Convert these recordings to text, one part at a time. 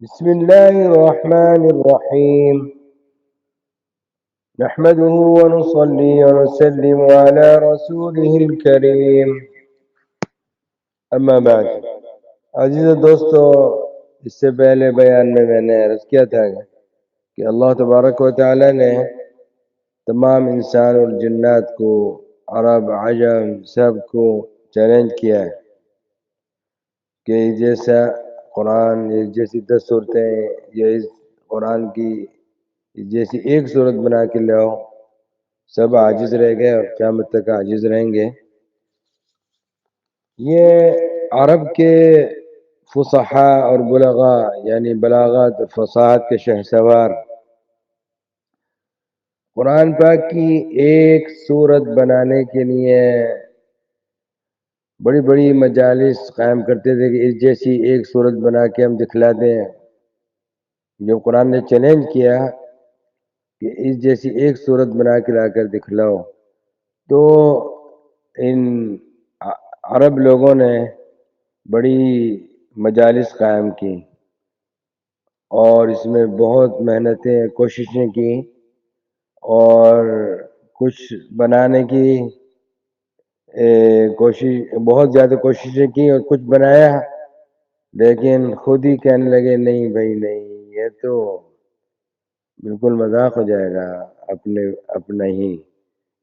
بسم الله الرحمن الرحيم. نحمده ونصلي ونسلم على رسوله الكريم. اما بعد. عزیز دوستو، اس سے پہلے بیان میں نے عرض کیا تھا کہ اللہ تبارک و تعالی نے تمام انسان اور جنات کو، عرب عجم سب کو چیلنج کیا ہے کہ جیسا قرآن، جیسی 10 صورتیں یا اس قرآن کی جیسی ایک صورت بنا کے لاؤ، سب عاجز رہ گئے اور قیامت تک عاجز رہیں گے۔ یہ عرب کے فصحاء اور بلغاء یعنی بلاغت اور فصاحت کے شہسوار قرآن پاک کی ایک صورت بنانے کے لیے بڑی بڑی مجالس قائم کرتے تھے کہ اس جیسی ایک صورت بنا کے ہم دکھلا دیں۔ جو قرآن نے چیلنج کیا کہ اس جیسی ایک صورت بنا کے لا کر دکھلاؤ، تو ان عرب لوگوں نے بڑی مجالس قائم کی اور اس میں بہت محنتیں کوششیں کی اور کچھ بنانے کی بہت زیادہ کوششیں کی اور کچھ بنایا، لیکن خود ہی کہنے لگے نہیں بھائی نہیں، یہ تو بالکل مذاق ہو جائے گا اپنا ہی،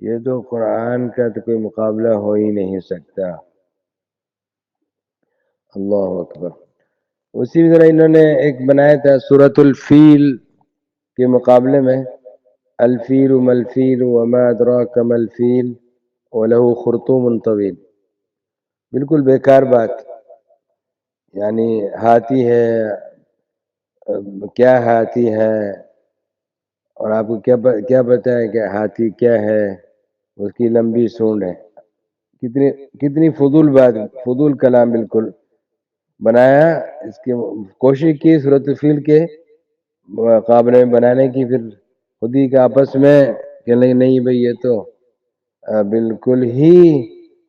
یہ تو قرآن کا تو کوئی مقابلہ ہو ہی نہیں سکتا۔ اللہ اکبر۔ اسی طرح انہوں نے ایک بنایا تھا سورۃ الفیل کے مقابلے میں، الفیل ملفیل وما ادراک ملفیل وله خرطوم طویل، بالکل بیکار بات۔ یعنی ہاتھی ہے، کیا ہاتھی ہے، اور آپ کو کیا پتہ ہے کہ ہاتھی کیا ہے، اس کی لمبی سونڈ ہے۔ کتنی فضول بات، فضول کلام بالکل بنایا۔ اس کی کوشش کی سورۃ الفیل کے مقابلے میں بنانے کی، پھر خود ہی کا آپس میں کہنے لگے نہیں بھئی یہ تو بالکل ہی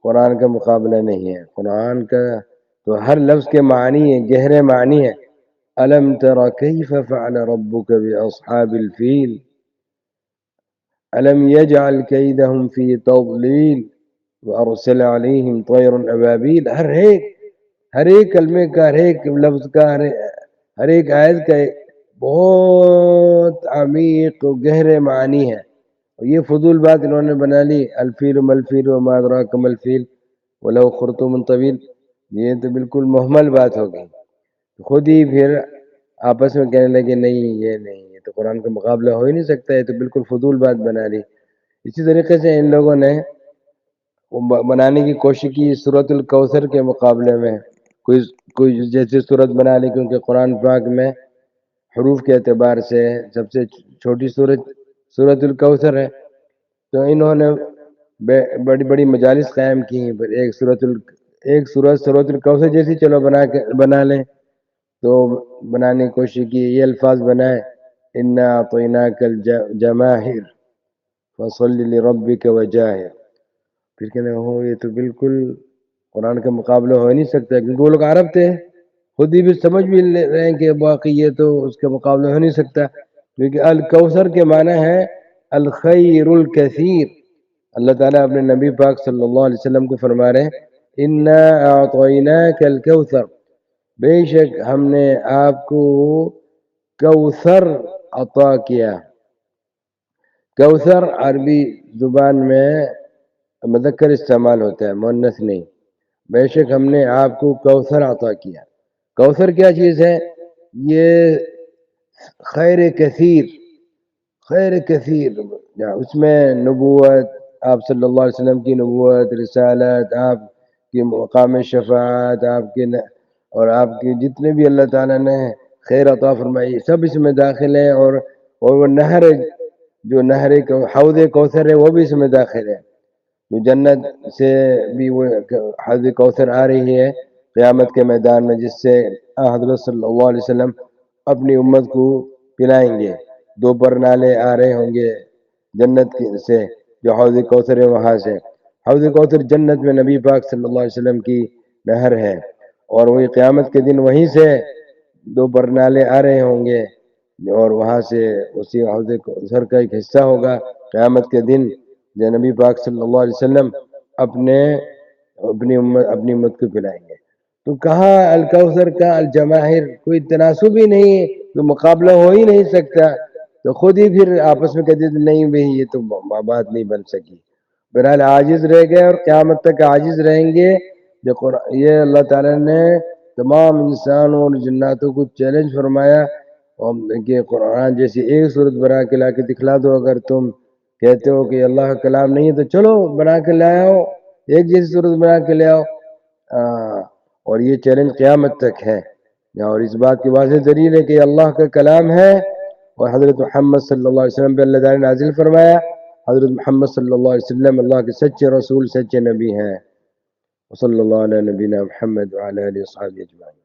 قرآن کا مقابلہ نہیں ہے۔ قرآن کا تو ہر لفظ کے معنی ہے، گہرے معنی ہے۔ أَلَمْ تَرَ كَيْفَ فَعَلَ رَبُّكَ بِأَصْحَابِ الْفِيلِ أَلَمْ يَجْعَلْ كَيْدَهُمْ فِي تَضْلِيلٍ وَأَرْسَلَ عَلَيْهِمْ طَيْرًا أَبَابِيلَ۔ ہر ایک کلمے کا، ہر ایک لفظ کا، ہر ایک آیت کا بہت عمیق و گہرے معنی ہے، اور یہ فضول بات انہوں نے بنا لی، الفیل ملفیل وما ادراک ملفیل ولو خرطوم طویل، یہ تو بالکل محمل بات ہو گئی۔ خود ہی پھر آپس میں کہنے لگے نہیں یہ تو قرآن کا مقابلہ ہو ہی نہیں سکتا، یہ تو بالکل فضول بات بنا لی۔ اسی طریقے سے ان لوگوں نے بنانے کی کوشش کی سورۃ الکوثر کے مقابلے میں، کوئی جیسی صورت بنا لی، کیونکہ قرآن پاک میں حروف کے اعتبار سے سب سے چھوٹی سورۃ الکوثر ہے، تو انہوں نے بڑی بڑی مجالس قائم کی۔ پھر ایک سورۃ الکوثر جیسی چلو بنا لیں، تو بنانے کی کوشش کی، یہ الفاظ بنائے، انا اعطیناک الجماہر فصل لربک وجاہر۔ پھر کہنے ہو یہ تو بالکل قرآن کا مقابلہ ہو نہیں سکتا، کیونکہ وہ لوگ عرب تھے، خود ہی بھی سمجھ بھی لے رہے ہیں کہ باقی یہ تو اس کا مقابلہ ہو نہیں سکتا، کیونکہ الکوثر کے معنی ہے الخیر الکثیر۔ اللہ تعالیٰ اپنے نبی پاک صلی اللہ علیہ وسلم کو فرما رہے ہیں انا اعطیناک الکوثر، بے شک ہم نے آپ کو کوثر عطا کیا۔ کوثر عربی زبان میں مذکر استعمال ہوتا ہے، مؤنث نہیں۔ بے شک ہم نے آپ کو کوثر عطا کیا۔ کوثر کیا چیز ہے؟ یہ خیر کثیر، خیر کثیر، اس میں نبوت، آپ صلی اللہ علیہ وسلم کی نبوت، رسالت، آپ کی مقام شفاعت، اور آپ کی جتنے بھی اللہ تعالیٰ نے خیر عطا فرمائی، سب اس میں داخل ہیں، اور وہ نہر، جو نہر حوض کوثر ہے وہ بھی اس میں داخل ہے۔ جو جنت سے بھی وہ حوض کوثر آ رہی ہے قیامت کے میدان میں، جس سے حضرت صلی اللہ علیہ وسلم اپنی امت کو پلائیں گے۔ 2 پر نالے آ رہے ہوں گے جنت سے، جو حوض کوثر ہے وہاں سے۔ حوض کوثر جنت میں نبی پاک صلی اللہ علیہ وسلم کی نہر ہے، اور وہی قیامت کے دن وہیں سے دو برنالے آ رہے ہوں گے اور وہاں سے اسی حوض کوثر کا ایک حصہ ہوگا قیامت کے دن جو نبی پاک صلی اللہ علیہ وسلم اپنی امت کو پلائیں گے. تو کہاں الکوثر کا الجماہر کوئی تناسب ہی نہیں ہے، تو مقابلہ ہو ہی نہیں سکتا. تو خود ہی پھر آپس میں کہتے تھے نہیں بھائی یہ تو بات نہیں بن سکی. بہرحال عاجز رہ گئے اور قیامت تک عاجز رہیں گے. یہ اللہ تعالیٰ نے تمام انسانوں اور جناتوں کو چیلنج فرمایا کہ قرآن جیسی ایک صورت بنا کے لا کے دکھلا دو. اگر تم کہتے ہو کہ اللہ کا کلام نہیں ہے تو چلو بنا کے لے آؤ، ایک جیسی صورت بنا کے لے آؤ. اور یہ چیلنج قیامت تک ہے، اور اس بات کی واضح دلیل ہے کہ اللہ کا کلام ہے. اور حضرت محمد صلی اللہ علیہ وسلم پہ اللہ تعالیٰ نے نازل فرمایا. حضرت محمد صلی اللہ علیہ وسلم اللہ کے سچے رسول، سچے نبی ہیں. وصلی اللہ علیہ نبینا محمد وعلی آلہ وصحبہ اجمعین.